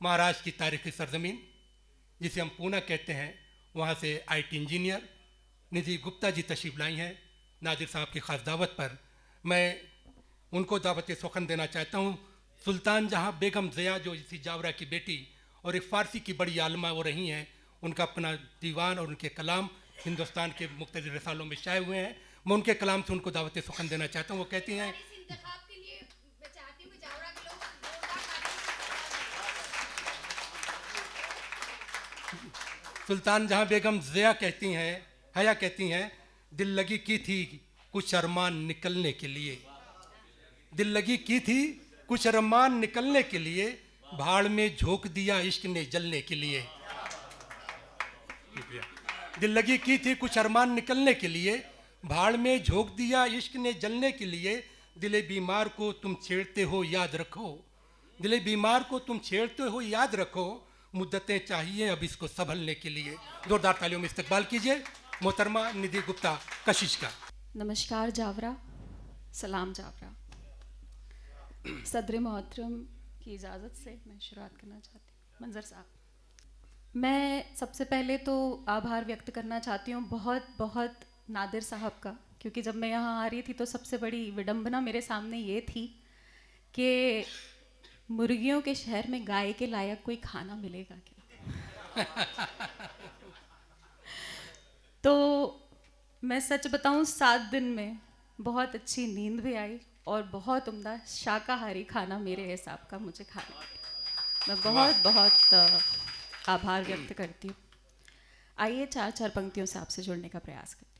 महाराष्ट्र की तारीखी सरजमीन जिसे हम पूना कहते हैं, वहाँ से आईटी इंजीनियर निधि गुप्ता जी तशरीफ लाई हैं। नादिर साहब की ख़ास दावत पर मैं उनको दावत सुखन देना चाहता हूँ। सुल्तान जहाँ बेगम ज़िया जो इसी जावरा की बेटी और एक फ़ारसी की बड़ी आलमा वो रही हैं, उनका अपना दीवान और उनके कलाम हिंदुस्तान के मुख्तलिफ रसालों में शाये हुए हैं। मैं उनके कलाम से उनको दावत सुखन देना चाहता हूँ। वो कहती हैं, सुल्तान जहाँ बेगम ज़िया कहती हैं, हया कहती हैं, दिल लगी की थी कुछ अरमान निकलने के लिए, दिल लगी की थी कुछ अरमान निकलने के लिए, भाड़ में झोंक दिया इश्क ने जलने के लिए। दिल लगी की थी कुछ अरमान निकलने के लिए, भाड़ में झोंक दिया इश्क ने जलने के लिए, दिले बीमार को तुम छेड़ते हो याद रखो, दिले बीमार को तुम छेड़ते हो याद रखो, मुद्दतें चाहिए अब इसको संभलने के लिए। जोरदार तालियों में इस्तकबाल कीजिए मोहतरमा निधि गुप्ता कशिश का। नमस्कार जावरा, सलाम जावरा। सदर मोहतरम की इजाज़त से मैं शुरुआत करना चाहती हूँ। मंजर साहब, मैं सबसे पहले तो आभार व्यक्त करना चाहती हूँ बहुत बहुत नादिर साहब का, क्योंकि जब मैं यहाँ आ रही थी तो सबसे बड़ी विडंबना मेरे सामने ये थी कि मुर्गियों के शहर में गाय के लायक कोई खाना मिलेगा क्या। तो मैं सच बताऊँ 7 दिन में बहुत अच्छी नींद भी आई और बहुत उम्दा शाकाहारी खाना मेरे हिसाब का मुझे खाना है। मैं बहुत बहुत आभार व्यक्त करती हूँ। आइए 4-4 पंक्तियों से आपसे जुड़ने का प्रयास करती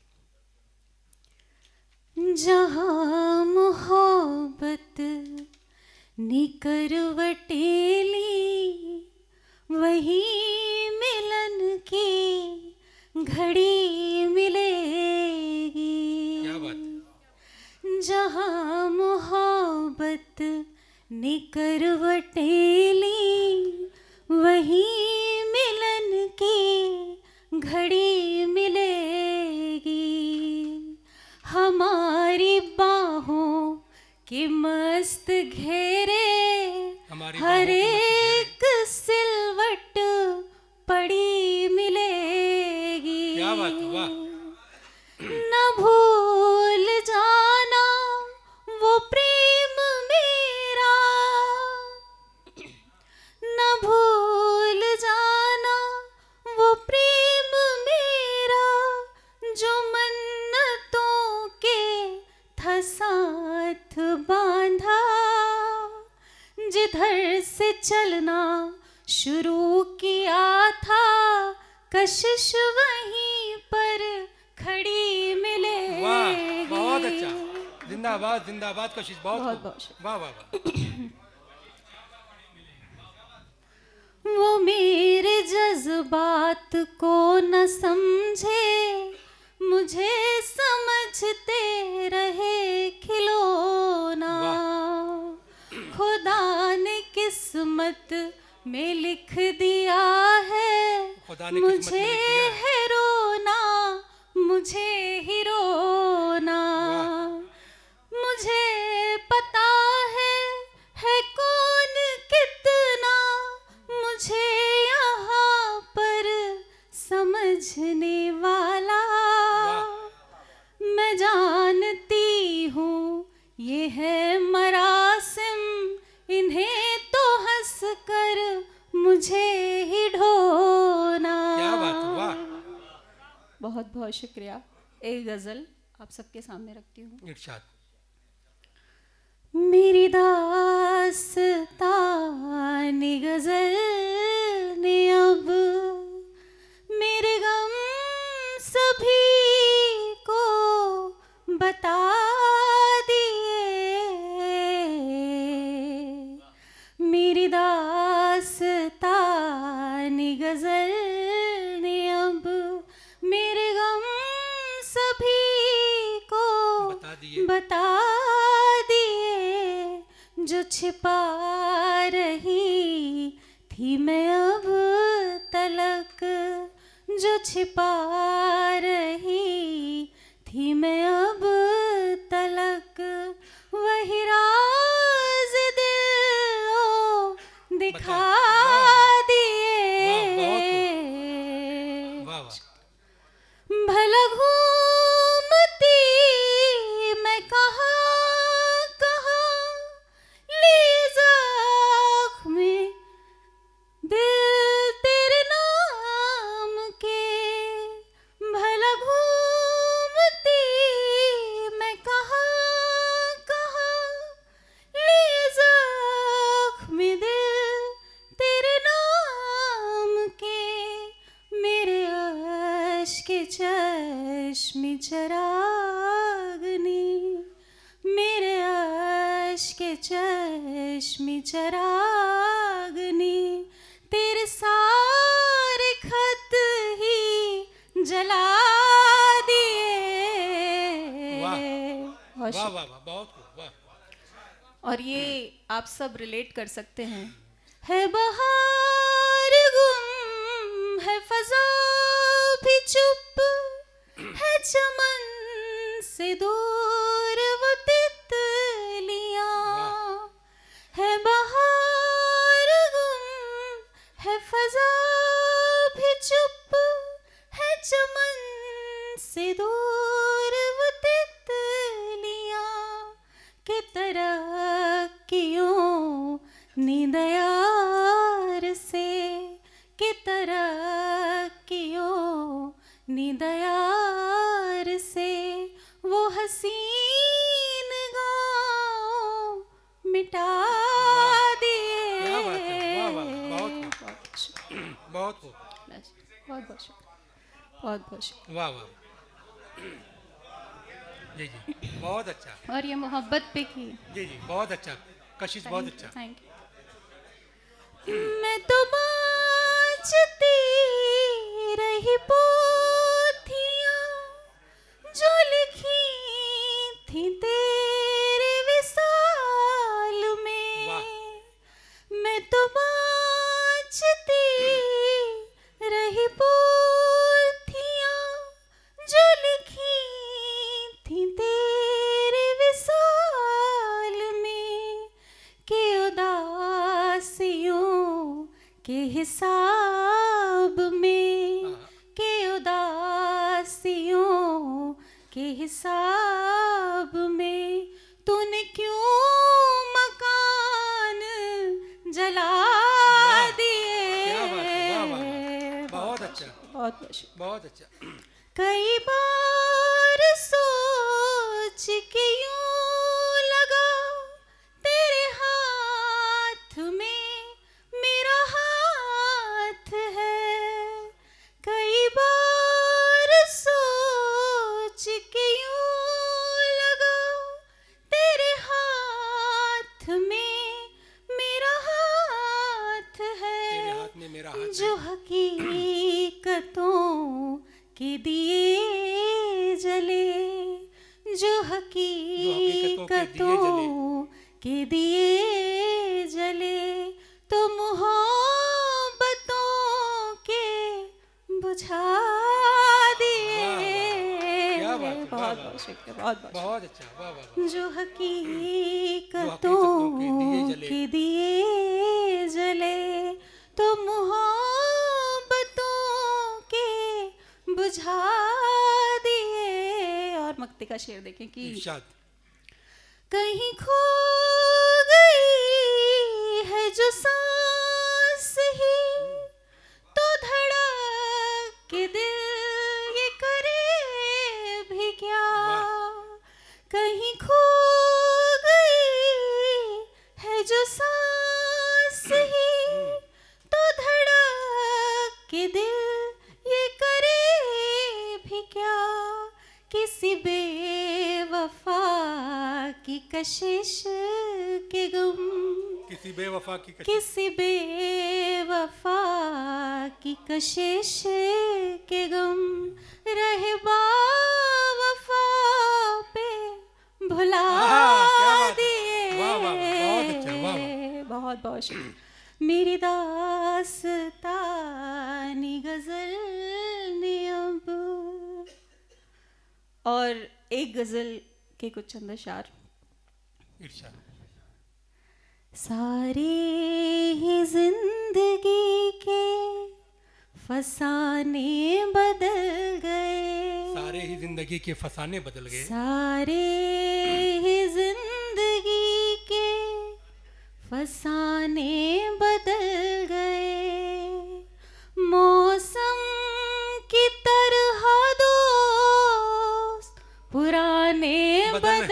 हूँ। जहाँ मोहब्बत निकर वटेली, वही मिलन की घड़ी मिलेगी। क्या बात। जहाँ मोहब्बत निकर वटेली, वही मिलन की घड़ी मिलेगी। हमारी बाहों के मस्त घेरे, हर एक सिलवट पड़ी मिलेगी। क्या बात, वाह। न भूल जाना वो प्रेम मेरा, न भूल जाना वो प्रेम मेरा, जो मन्नतों के था साथ बांधा। जिधर से चलना शुरू किया था, कशिश वहीं पर खड़ी मिलेगी। वाह, बहुत अच्छा। जिंदाबाद जिंदाबाद कशिश, बहुत वाह वाह वाह। वो मेरे जज्बात को न समझे, मुझे समझते रहे खिलौना। खुदा ने किस्मत में लिख दिया है, मुझे है रोना, मुझे ही रोना। मुझे पता है कौन कितना मुझे यहाँ पर समझने वाला। मैं जानती हूँ ये है मरासिम, इन्हें तो हंस कर मुझे ही ढोना। क्या बात, वाह। बहुत बहुत शुक्रिया। एक गज़ल आप सबके सामने रखती हूँ। इरशाद। मेरी दास्तानी गज़ल ने अब मेरे गम सभी को बता दिए। मेरी दास्तानी गज़ल ने अब मेरे गम सभी को बता दिए। जो छिपा रही थी मैं अब तलक, जो छिपा रही थी मैं अब तलक, वही राज दिल दिखा चश्मे चरागनी, मेरे अश्क के चश्मे चरागनी, तेरे सारे खत ही जला दिए। वाह वाह वाह वाह, बहुत खूब, वाह। और ये आप सब रिलेट कर सकते हैं। है बहार गुम, है फजा भी चुप, है चमन से दूर वो तितलियां। है बहार गुम, है फजा भी चुप, है चमन से दूर वो तितलियां, के तरक्कियों नींद यार से, के तरक्कियों नींद यार से, वो हसीन गाँव मिटा दिए। क्या बात है, वाह वाह, बहुत खूब, बहुत खूब, बहुत बहुत शुक्रिया, बहुत बहुत शुक्रिया। वाह वाह, जी जी, बहुत अच्छा, और ये मोहब्बत पे की। जी जी, बहुत अच्छा, कशिश बहुत अच्छा। Thank you. मैं तो बाँचती रही पोथियाँ जो लिखी थी तेरे विसाल में। वाह। मैं तो बाँचती रही पोथियाँ जो लिखी थी तेरे विसाल में, के उदासियों के हिसाब में, के उदासियों के हिसाब में, तूने क्यों मकान जला दिए। क्या बात है, वाह वाह, बहुत अच्छा, बहुत बहुत अच्छा। कई बार सोच के यूं लगा तेरे हाथ में मेरा हाथ है। कई बार सोच के यूं लगा तेरे हाथ में मेरा हाथ है। तेरे हाथ में मेरा हाथ जो हकीकतों के दिए जले, जो हकीकतों के दिए जले, तो मोहब्बतों के बुझा दिए। क्या बात है, बहुत बहुत शुक्रिया, बहुत बहुत बहुत अच्छा, वाह वाह, जो हकीकतों के दिए जले, तो मोहब्बतों के बुझा दिए। और मक्ते का शेर देखें कि इरशाद। कहीं खो गई है जो सांस ही, तो धड़क के दिल ये करे भी क्या। कहीं खो गई है जो सांस ही, तो धड़क के दिल ये करे भी क्या। किसी बेवफा की कशिश के गम, किसी बेवफा की कशिश, किसी बेवफा की कशिश के गम, रहे बावफा पे भुला दिए। वाह वाह, बहुत अच्छा, वाह वाह, बहुत बहुत शुक्रिया। मेरी दास्तानी गजल ने अब, और एक गजल के कुछ चंद अशार। इरशाद। सारे ही जिंदगी के फसाने बदल गए, सारे ही जिंदगी के फसाने बदल गए, सारे ही जिंदगी के फसाने बदल गए। मौसम की तरह दोस्त पुराने बदल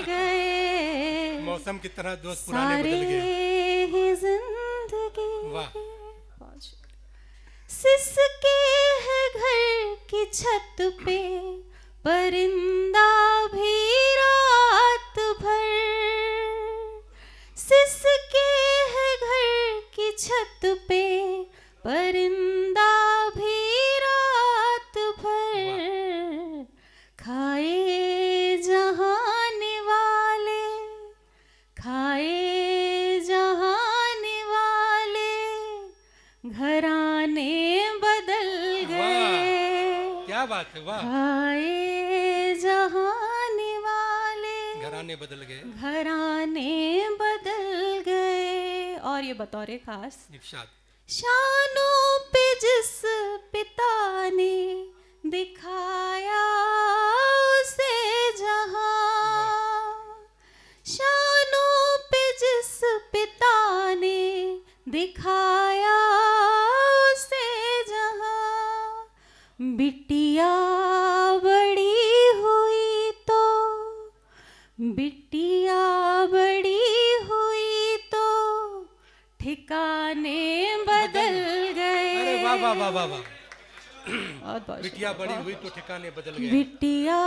गए, मौसम की तरह दोस्त पुराने बदल गए। ही जिंदगी। वाह। सिसके है घर की छत पे परिंदा भी रात भर सिसके है घर की छत पे, परिंदा भी रात भर खाए जहाने वाले, खाए जहाने वाले, घराने बदल गए। क्या बात है, वाह। खाए जहाने वाले, घराने बदल गए, घराने बदल गए। और ये बतौर खास इरशाद। शानों पे जिस पिता ने दिखाया उसे जहां, शानों पे जिस पिता ने दिखाया उसे जहां, बिटिया बड़ी हुई तो, बिटिया बड़ी हुई तो ठिकाने बदल गए। अरे वाह वाह वाह वाह वाह। बहुत बहुत बिटिया बड़ी हुई तो ठिकाने बदल गए, बिटिया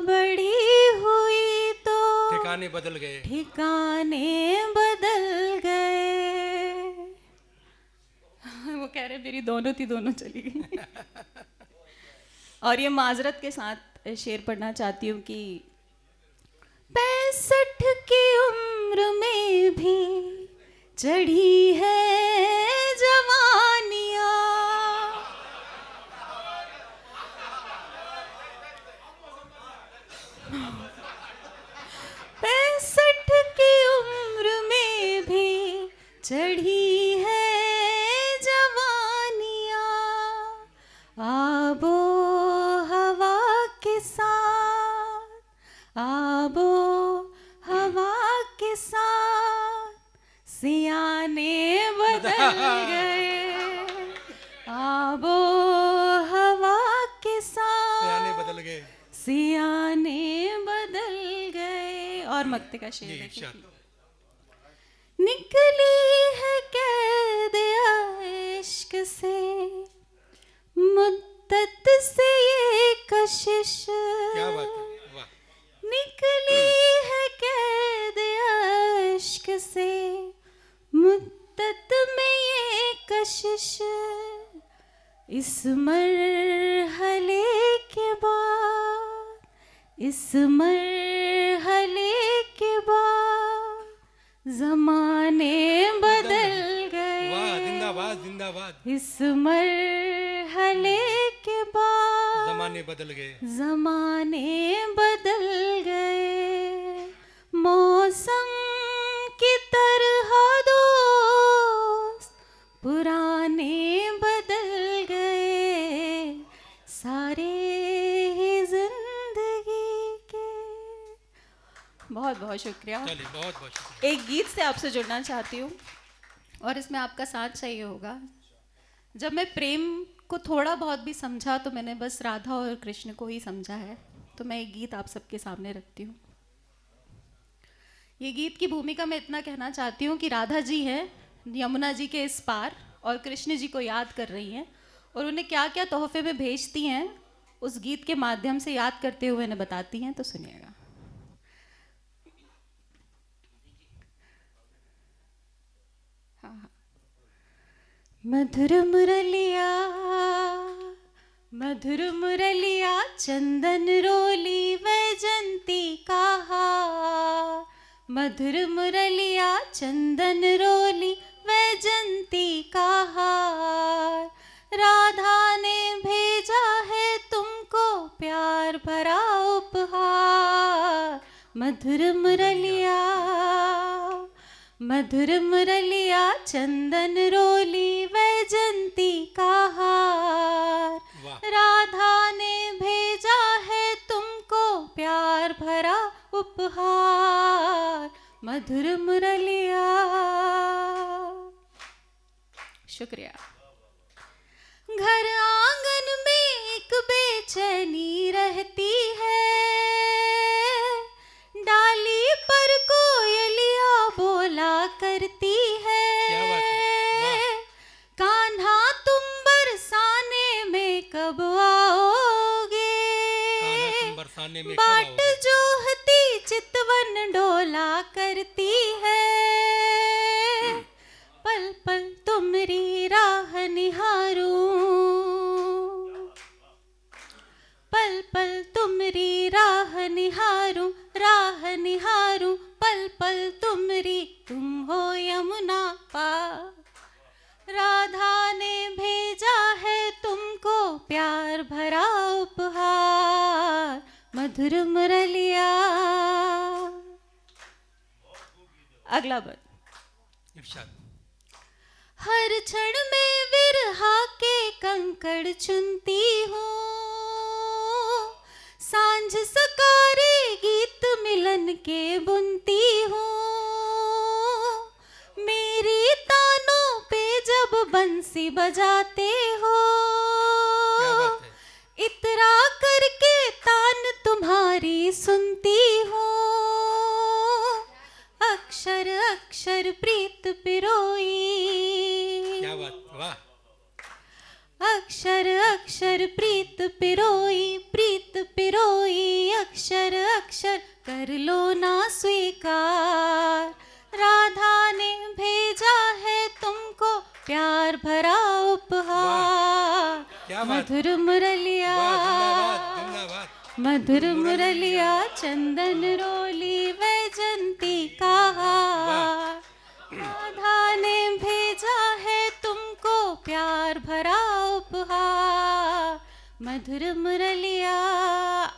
बड़ी हुई तो ठिकाने बदल गए। ठिकाने बदल गए। वो कह रहे मेरी दोनों थी, दोनों चली गई। और ये माजरत के साथ शेर पढ़ना चाहती हूँ कि 65 की उम्र में भी चढ़ी है जवानियाँ, 65 की उम्र में भी चढ़ी है जवानियाँ, आबो हवा के साथ, आबो हवा के साथ सियाने बदल गए, आबो हवा के साथ सियाने बदल गए, सियाने बदल गए। और मक्ते का शेर है इरशाद। निकली है कैद इश्क से मुद्दत से ये कशिश, क्या बात है, वाह। निकली है कैद इश्क से मुद्दत में ये कशिश, इस मरहले के बाद, इस मरहले के बाद जमाने बदल गए। वाह, जिंदाबाद जिंदाबाद। इस मरहले के बाद जमाने बदल गए, जमाने बदल गए। मौसम की तरह दोस्त पुराने बदल गए, सारे ही जिंदगी के। बहुत बहुत शुक्रिया। चलिए, बहुत बहुत शुक्रिया। एक गीत से आपसे जुड़ना चाहती हूँ और इसमें आपका साथ चाहिए होगा। जब मैं प्रेम को थोड़ा बहुत भी समझा तो मैंने बस राधा और कृष्ण को ही समझा है, तो मैं एक गीत आप सबके सामने रखती हूँ। ये गीत की भूमिका मैं इतना कहना चाहती हूँ कि राधा जी हैं यमुना जी के इस पार और कृष्ण जी को याद कर रही हैं, और उन्हें क्या क्या तोहफे में भेजती हैं उस गीत के माध्यम से याद करते हुए इन्हें बताती हैं। तो सुनिएगा। मधुर मुरलिया, मधुर मुरलिया चंदन रोली वैजंती का हार, मधुर मुरलिया चंदन रोली वैजंती का हार, राधा ने भेजा है तुमको प्यार भरा उपहार। मधुर मुरलिया, मधुर मुरलिया चंदन रोली वैजंती का हार, राधा ने भेजा है तुमको प्यार भरा उपहार। मधुर मुरलिया। शुक्रिया। घर आंगन में एक बेचैनी रहती है, डाली पर कोयलिया बोला करती है। क्या बात है, वाह। कान्हा तुम बरसाने में कब आओगे, कान्हा जमाने में कब बाट आओगे? जोहती चितवन डोला करती है, पल पल तुमरी राह निहारूं, पल पल तुमरी राह निहारूं, राह निहारूं, पल पल तुमरी, तुम हो यमुना पार। राधा ने भेजा है तुमको प्यार भरा उपहार, मधुर मुरलिया। अगला बन। इरशाद। हर क्षण में विरहा के कंकड़ चुनती हूँ, सांझ सकारे गीत मिलन के बुनती हूँ, मेरी तानों पे जब बंसी बजाते हो, क्या बात है? इतरा करके तान तुम्हारी सुनती हूँ, अक्षर अक्षर प्रीत पिरोई, क्या बात, वाह। अक्षर अक्षर प्रीत पिरोई, प्रीत पिरोई, अक्षर अक्षर कर लो ना स्वीकार। राधा ने भेजा है तुमको प्यार भरा उपहार, क्या बात। मधुर मुरलिया, वाह, जिंदाबाद जिंदाबाद। मधुर मुरलिया, चंदन रोली वैजंती का हार। राधा ने भेजा है तुमको प्यार भरा उपहार, मधुर मुरलिया।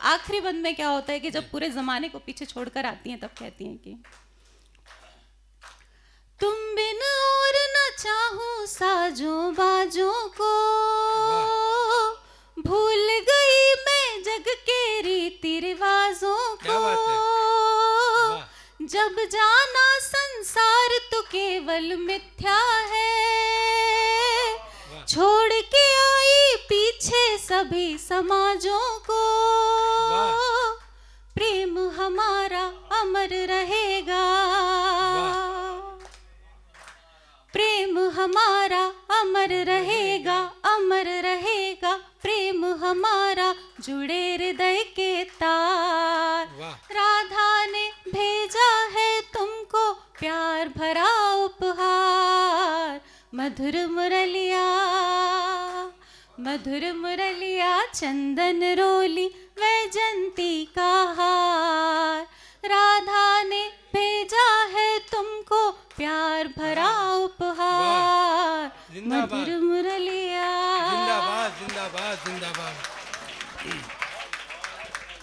आखिरी बंद में क्या होता है कि जब पूरे जमाने को पीछे छोड़कर आती हैं तब कहती हैं कि तुम बिन और न चाहूं साजों बाजों को, भूल गई मैं जग के रीति रिवाजों क्या को, बात है? वाह। जब जाना संसार तो केवल मिथ्या है, वाह। छोड़ के आई पीछे सभी समाजों को, वाह। प्रेम हमारा अमर रहेगा, प्रेम हमारा अमर रहेगा, अमर रहेगा, प्रेम हमारा जुड़े हृदय के तार। वाह। राधा ने भेजा है तुमको प्यार भरा उपहार, मधुर मुरलिया, मधुर मुरलिया, चंदन रोली वैजंती का हार। राधा ने भेजा है तुमको प्यार भरा उपहार, जिंदाबाद। मधुर मुरलिया, जिंदाबाद जिंदाबाद जिंदाबाद।